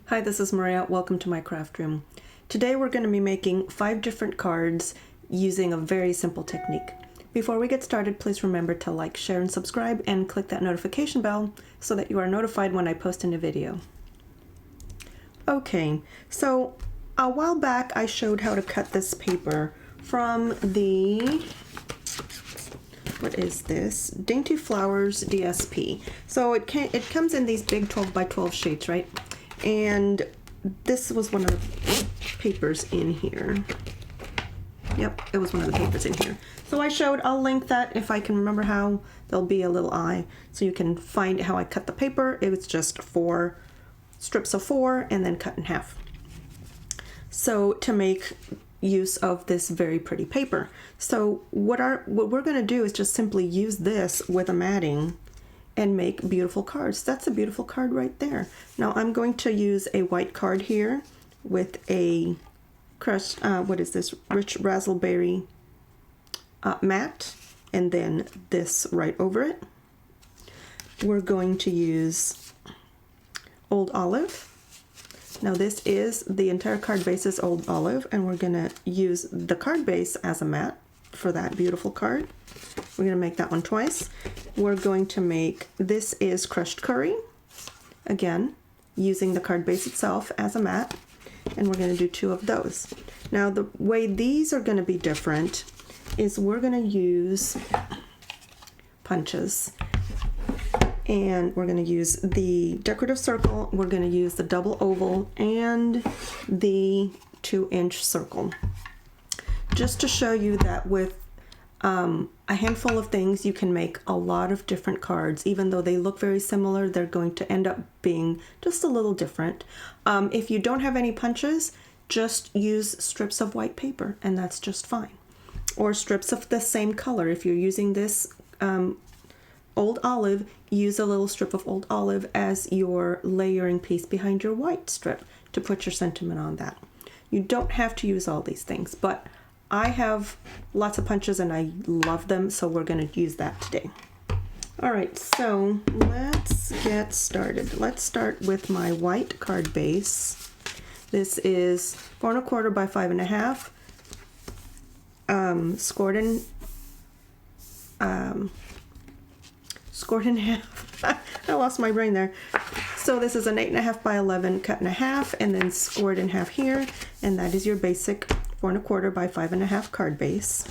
Hi, this is Maria. Welcome to my craft room. Today we're going to be making 5 different cards using a very simple technique. Before we get started, please remember to like, share, and subscribe, and click that notification bell so that you are notified when I post a new video. Okay, so a while back I showed how to cut this paper from the, what is this? Dainty Flowers DSP. So it comes in these big 12 by 12 sheets, right? And this was one of the papers in here. Yep, it was one of the papers in here. So I showed, I'll link that if I can remember how. There'll be a little eye so you can find how I cut the paper. It was just 4 strips of 4 and then cut in half. So to make use of this very pretty paper. So what we're going to do is just simply use this with a matting and make beautiful cards. That's a beautiful card right there. Now I'm going to use a white card here with a crushed, what is this, rich raspberry matte, and then this right over it. We're going to use Old Olive. Now this is, the entire card base is Old Olive, and we're gonna use the card base as a matte for that beautiful card. We're going to make that one twice. We're going to make, this is crushed curry, again, using the card base itself as a matte, and we're going to do 2 of those. Now the way these are going to be different is we're going to use punches, and we're going to use the decorative circle, we're going to use the double oval, and the 2-inch circle. Just to show you that with a handful of things you can make a lot of different cards. Even though they look very similar, they're going to end up being just a little different. If you don't have any punches, just use strips of white paper and that's just fine. Or strips of the same color. If you're using this Old Olive, use a little strip of Old Olive as your layering piece behind your white strip to put your sentiment on that. You don't have to use all these things, but I have lots of punches and I love them, so we're going to use that today. Alright, so let's get started. Let's start with my white card base. This is 4 1/4 by 5 1/2, scored in half. I lost my brain there. So this is an 8 1/2 by 11 cut in half and then scored in half here, and that is your basic 4 1/4 by 5 1/2 card base.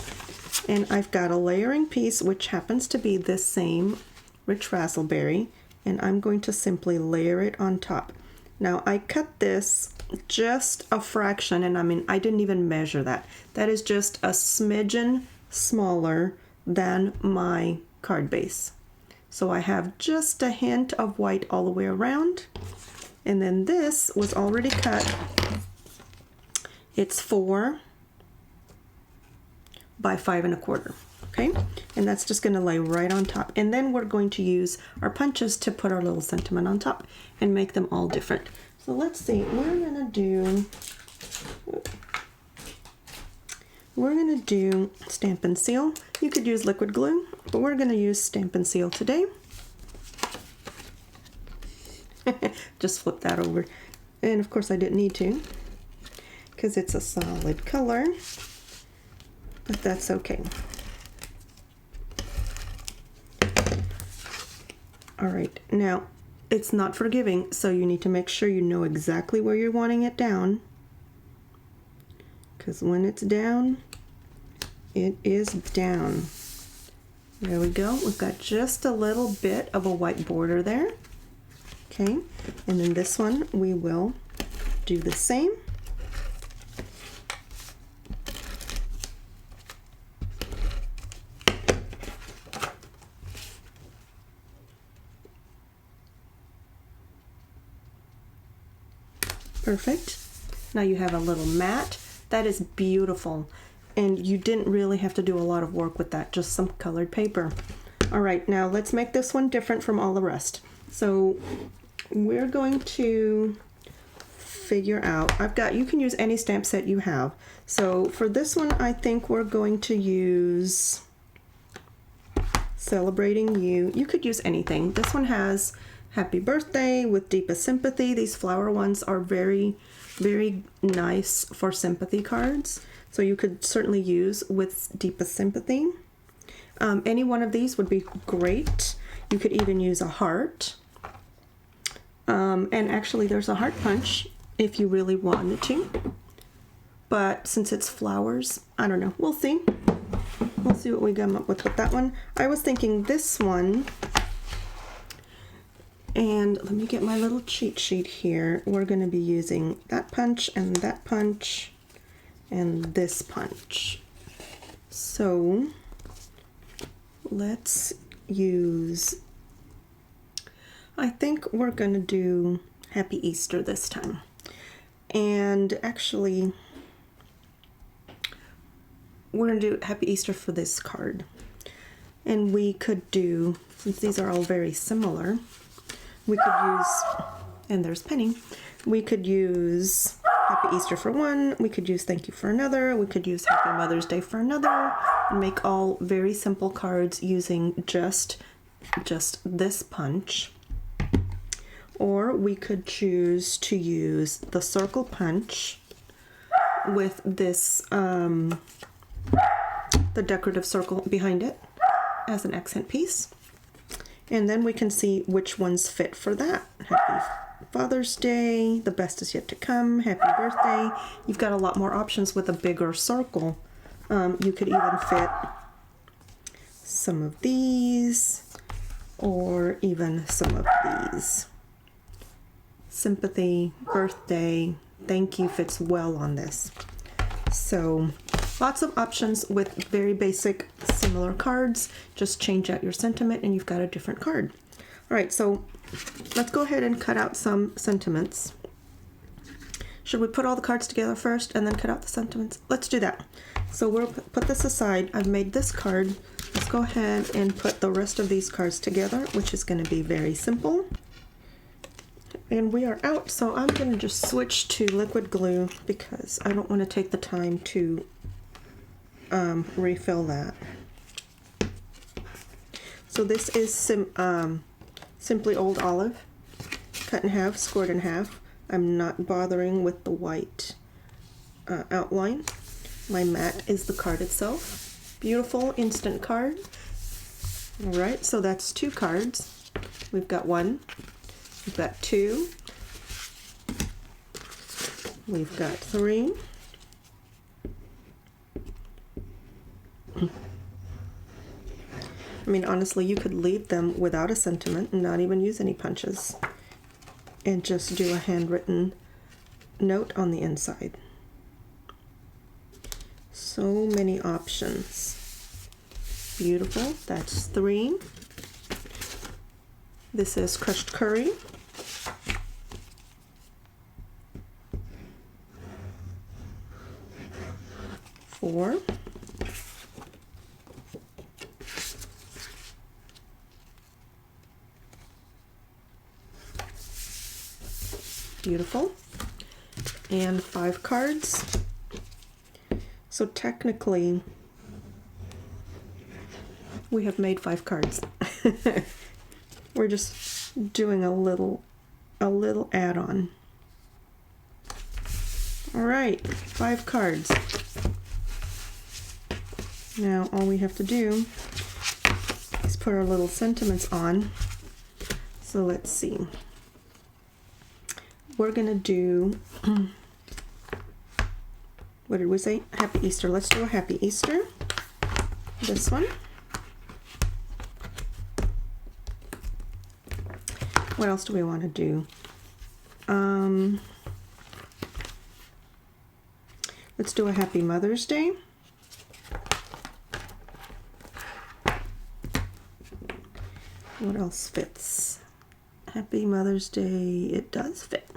And I've got a layering piece which happens to be this same rich raspberry, and I'm going to simply layer it on top. Now I cut this just a fraction, and I mean I didn't even measure that. That is just a smidgen smaller than my card base. So I have just a hint of white all the way around, and then this was already cut. It's 4 by 5 1/4, okay? And that's just going to lay right on top. And then we're going to use our punches to put our little sentiment on top and make them all different. So let's see, we're going to do Stampin' Seal. You could use liquid glue, but we're going to use Stampin' Seal today. Just flip that over. And of course I didn't need to, because it's a solid color, but that's okay. All right, now it's not forgiving, so you need to make sure you know exactly where you're wanting it down, because when it's down, it is down. There we go. We've got just a little bit of a white border there. Okay, and then this one we will do the same. Perfect. Now you have a little mat. That is beautiful. And you didn't really have to do a lot of work with that, just some colored paper. All right, now let's make this one different from all the rest. So we're going to figure out, you can use any stamp set you have. So for this one, I think we're going to use Celebrating You. You could use anything. This one has Happy Birthday with Deepest Sympathy. These flower ones are very, very nice for sympathy cards. So you could certainly use with Deepest Sympathy. Any one of these would be great. You could even use a heart. And actually there's a heart punch if you really wanted to. But since it's flowers, I don't know. We'll see. We'll see what we come up with that one. I was thinking this one. And let me get my little cheat sheet here. We're going to be using that punch and that punch and this punch. So let's use, I think we're going to do Happy Easter this time. And actually, we're going to do Happy Easter for this card. And we could do, since these are all very similar, we could use, and there's Penny, we could use Happy Easter for one, we could use Thank You for another, we could use Happy Mother's Day for another, and make all very simple cards using just this punch. Or we could choose to use the circle punch with this, the decorative circle behind it as an accent piece. And then we can see which ones fit for that. Happy Father's Day, the best is yet to come, Happy Birthday. You've got a lot more options with a bigger circle. You could even fit some of these, or even some of these. Sympathy, birthday, thank you fits well on this. So lots of options with very basic similar cards. Just change out your sentiment and you've got a different card. All right, so let's go ahead and cut out some sentiments. Should we put all the cards together first and then cut out the sentiments? Let's do that. So we'll put this aside. I've made this card. Let's go ahead and put the rest of these cards together, which is going to be very simple. And we are out, so I'm going to just switch to liquid glue because I don't want to take the time to refill that. So this is simply old olive, cut in half, scored in half. I'm not bothering with the white outline. My mat is the card itself. Beautiful instant card. All right, so that's 2 cards. We've got 1. We've got 2. We've got 3. I mean, honestly, you could leave them without a sentiment and not even use any punches and just do a handwritten note on the inside. So many options. Beautiful. That's 3. This is crushed curry. 4. Beautiful. And 5 cards. So technically, we have made 5 cards. We're just doing a little add-on. All right, 5 cards. Now all we have to do is put our little sentiments on. So let's see. We're gonna do, what did we say? Happy Easter. Let's do a Happy Easter. This one. What else do we want to do? Let's do a Happy Mother's Day. What else fits? Happy Mother's Day, it does fit.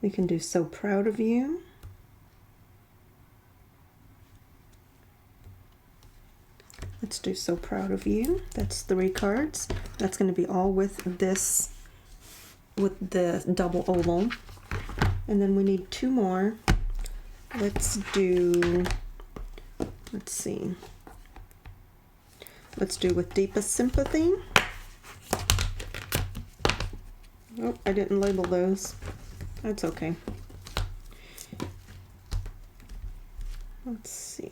We can do So Proud of You. Let's do So Proud of You. That's 3 cards. That's going to be all with this, with the double oval. And then we need 2 more. Let's do, let's see. Let's do With Deepest Sympathy. Oh, I didn't label those. That's okay. Let's see.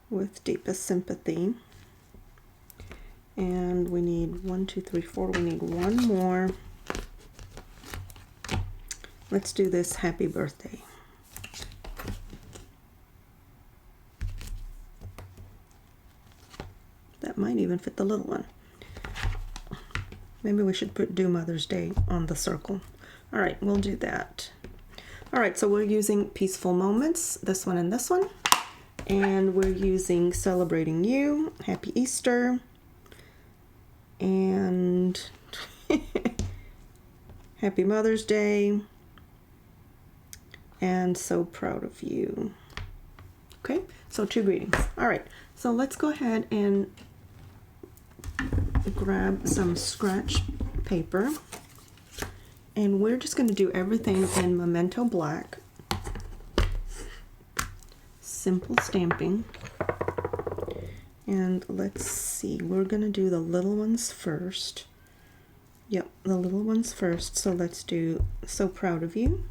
With deepest sympathy. And we need 1, 2, 3, 4. We need one more. Let's do this happy birthday. That might even fit the little one. Maybe we should do Mother's Day on the circle. All right, we'll do that. All right, so we're using Peaceful Moments, this one and this one. And we're using Celebrating You, Happy Easter, and Happy Mother's Day, and So Proud of You. Okay, so 2 greetings. All right, so let's go ahead and grab some scratch paper, and we're just going to do everything in Memento Black. Simple stamping. And let's see, we're going to do the little ones first. Yep, the little ones first. So let's do So Proud of You.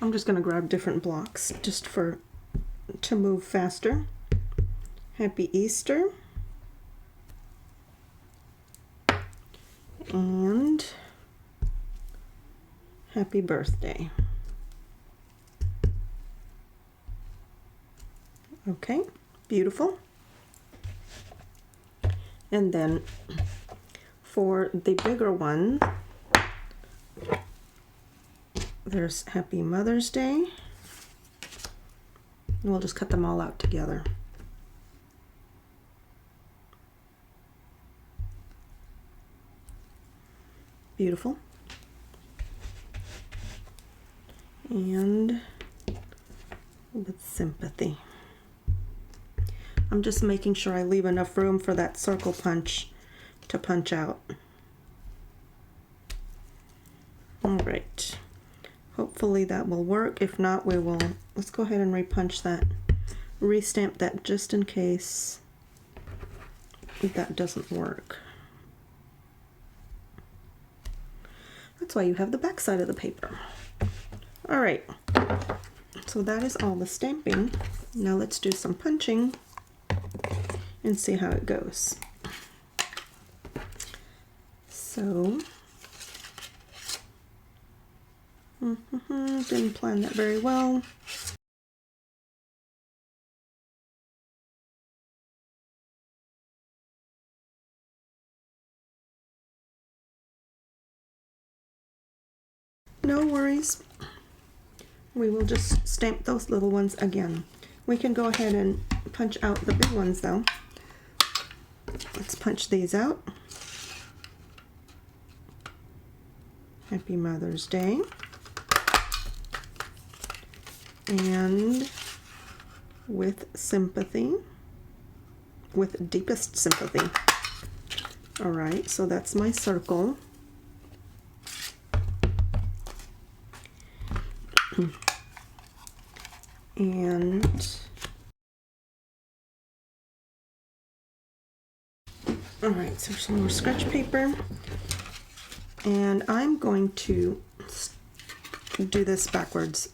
I'm just going to grab different blocks just to move faster. Happy Easter. And Happy Birthday. Okay, beautiful. And then for the bigger one, there's Happy Mother's Day. And we'll just cut them all out together. Beautiful. And with sympathy. I'm just making sure I leave enough room for that circle punch to punch out. All right. Hopefully that will work. If not, let's go ahead and repunch that. Restamp that just in case that doesn't work. That's why you have the back side of the paper. All right, so that is all the stamping. Now let's do some punching and see how it goes. So, didn't plan that very well. No worries. We will just stamp those little ones again. We can go ahead and punch out the big ones though. Let's punch these out. Happy Mother's Day. And with sympathy, with deepest sympathy. All right, so that's my circle. And all right, so some more scratch paper, and I'm going to do this backwards,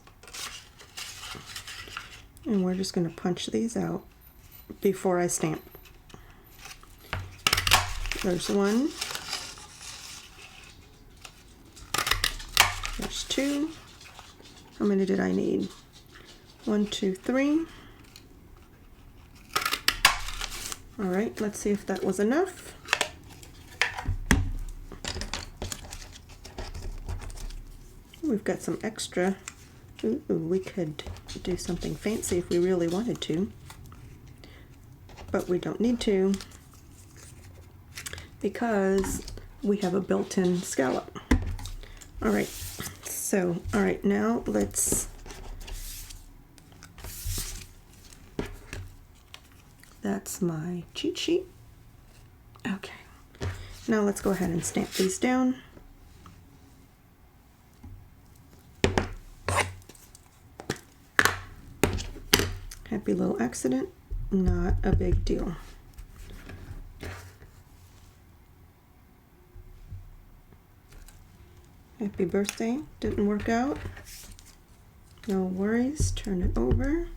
and we're just going to punch these out before I stamp. There's one, there's two. How many did I need? 1, 2, 3. All right, let's see if that was enough. We've got some extra. Ooh, we could do something fancy if we really wanted to, but we don't need to because we have a built-in scallop. All right, so, all right, now let's, that's my cheat sheet. Okay, Now let's go ahead and stamp these down. Happy little accident, not a big deal. Happy birthday, didn't work out. No worries, turn it over.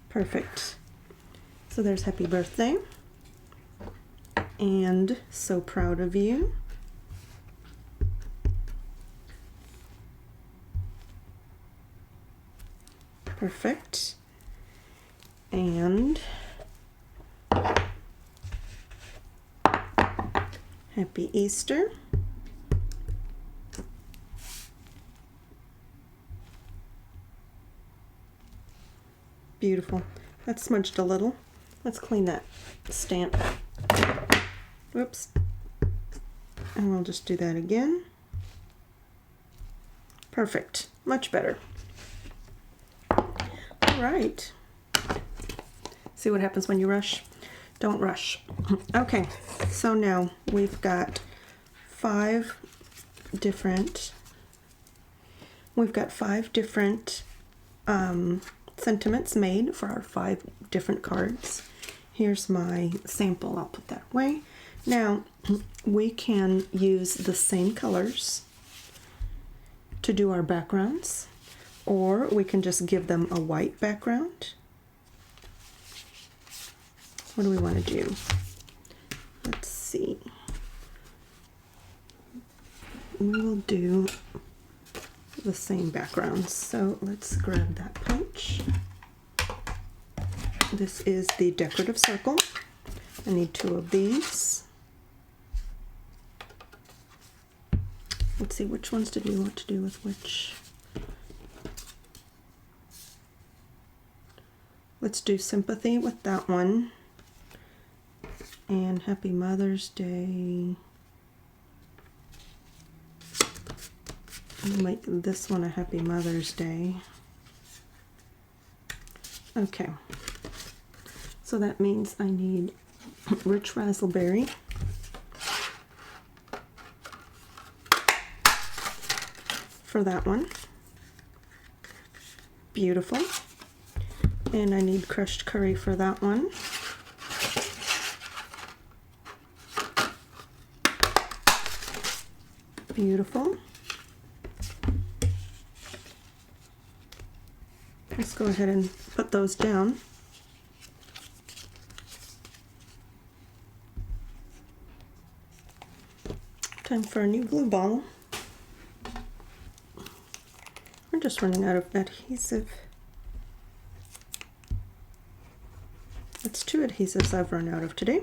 Perfect. So there's happy birthday. And so proud of you. Perfect. And happy Easter. Beautiful. That smudged a little. Let's clean that stamp. Whoops. And we'll just do that again. Perfect. Much better. All right. See what happens when you rush? Don't rush. Okay, so now we've got five different sentiments made for our 5 different cards. Here's my sample. I'll put that away. Now we can use the same colors to do our backgrounds, or we can just give them a white background. What do we want to do? Let's see. We will do the same backgrounds. So let's grab that punch. This is the decorative circle. I need 2 of these. Let's see, which ones did we want to do with which? Let's do sympathy with that one. And Happy Mother's Day. I'll make this one a Happy Mother's Day. Okay. So that means I need Rich Razzleberry. For that one. Beautiful. And I need crushed curry for that one. Beautiful. Let's go ahead and put those down. Time for a new glue ball. We're just running out of adhesive. That's 2 adhesives I've run out of today.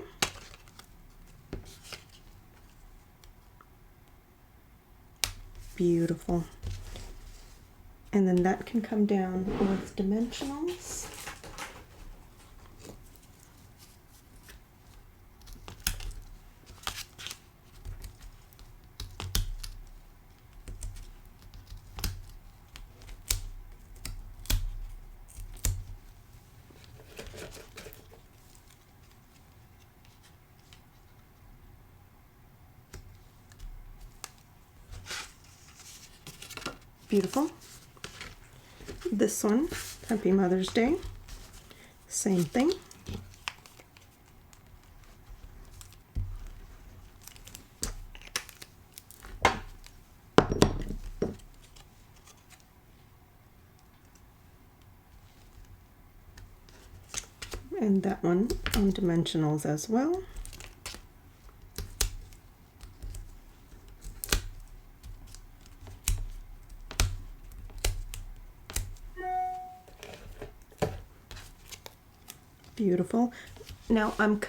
Beautiful. And then that can come down with dimensionals. Beautiful. This one, Happy Mother's Day. Same thing. And that one on dimensionals as well. Beautiful. Now I'm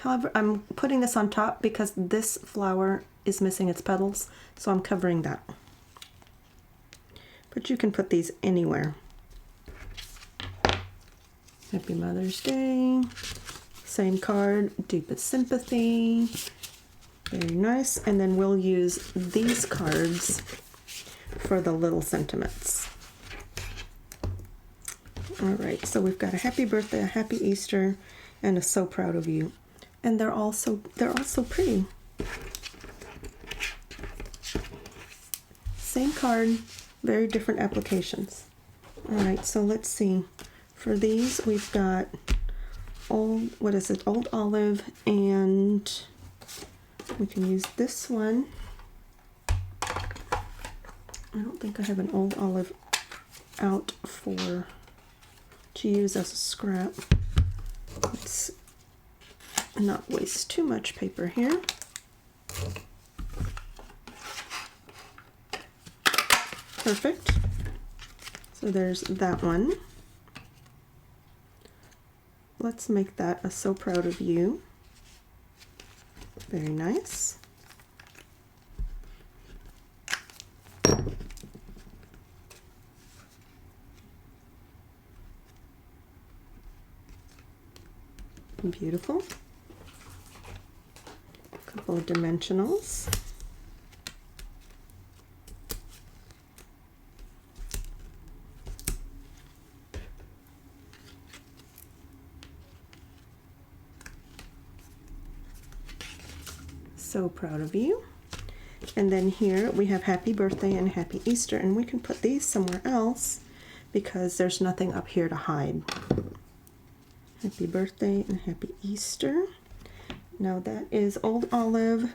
putting this on top because this flower is missing its petals, so I'm covering that. But you can put these anywhere. Happy Mother's Day. Same card, deepest sympathy. Very nice. And then we'll use these cards for the little sentiments. All right, so we've got a happy birthday, a happy Easter, and a so proud of you. and they're also pretty. Same card, very different applications. All right, so let's see. For these, we've got old olive, and we can use this one. I don't think I have an old olive out to use as a scrap. Let's not waste too much paper here. Perfect. So there's that one. Let's make that a So Proud of You. Very nice. Beautiful. A couple of dimensionals. So Proud of You. And then here we have Happy Birthday and Happy Easter, and we can put these somewhere else because there's nothing up here to hide. Happy Birthday and Happy Easter. Now that is old olive,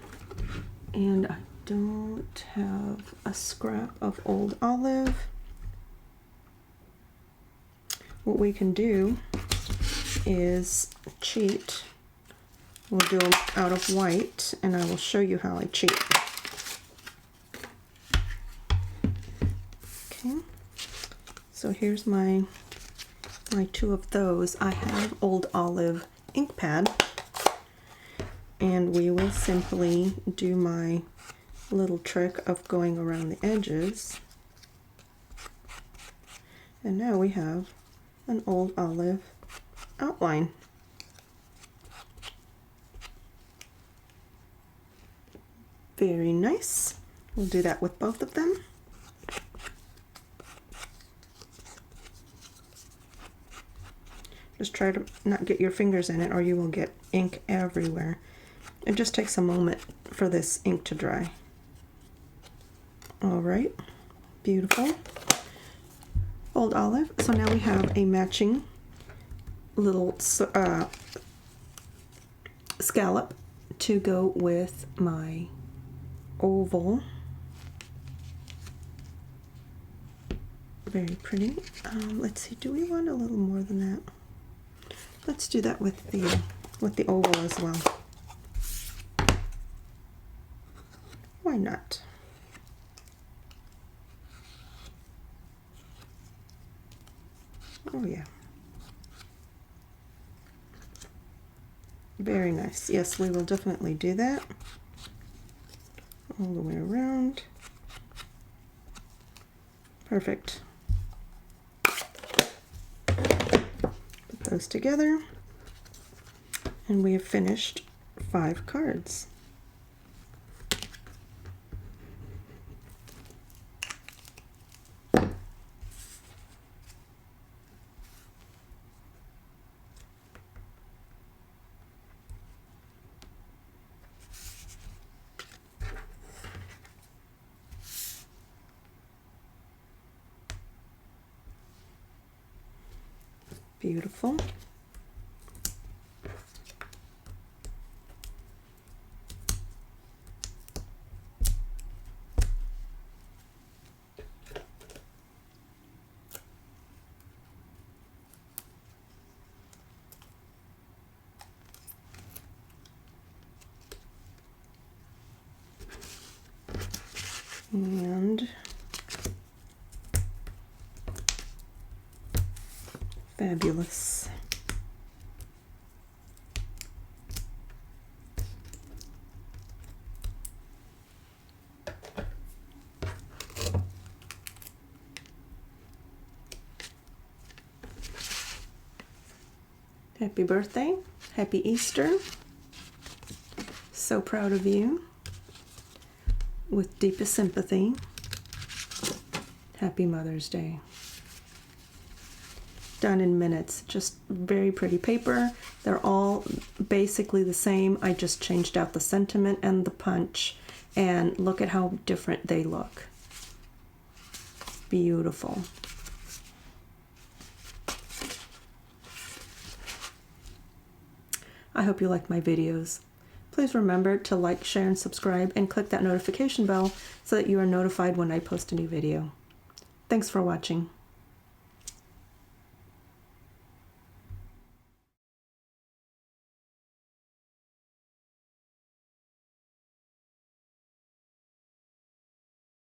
and I don't have a scrap of old olive. What we can do is cheat. We'll do them out of white, and I will show you how I cheat. Okay, so here's my two of those. I have old olive ink pad, and we will simply do my little trick of going around the edges. And now we have an old olive outline. Very nice. We'll do that with both of them. Just try to not get your fingers in it, or you will get ink everywhere. It just takes a moment for this ink to dry. All right, beautiful. Old olive. So now we have a matching little scallop to go with my oval. Very pretty. Let's see, do we want a little more than that? Let's do that with the oval as well. Why not? Oh yeah. Very nice. Yes, we will definitely do that. All the way around. Perfect. Put those together, and we have finished 5 cards. Beautiful. And fabulous. Happy birthday, happy Easter, so proud of you, with deepest sympathy, happy Mother's Day. done in minutes. Just very pretty paper. They're all basically the same. I just changed out the sentiment and the punch, and look at how different they look. Beautiful. I hope you like my videos. Please remember to like, share, and subscribe, and click that notification bell so that you are notified when I post a new video. Thanks for watching.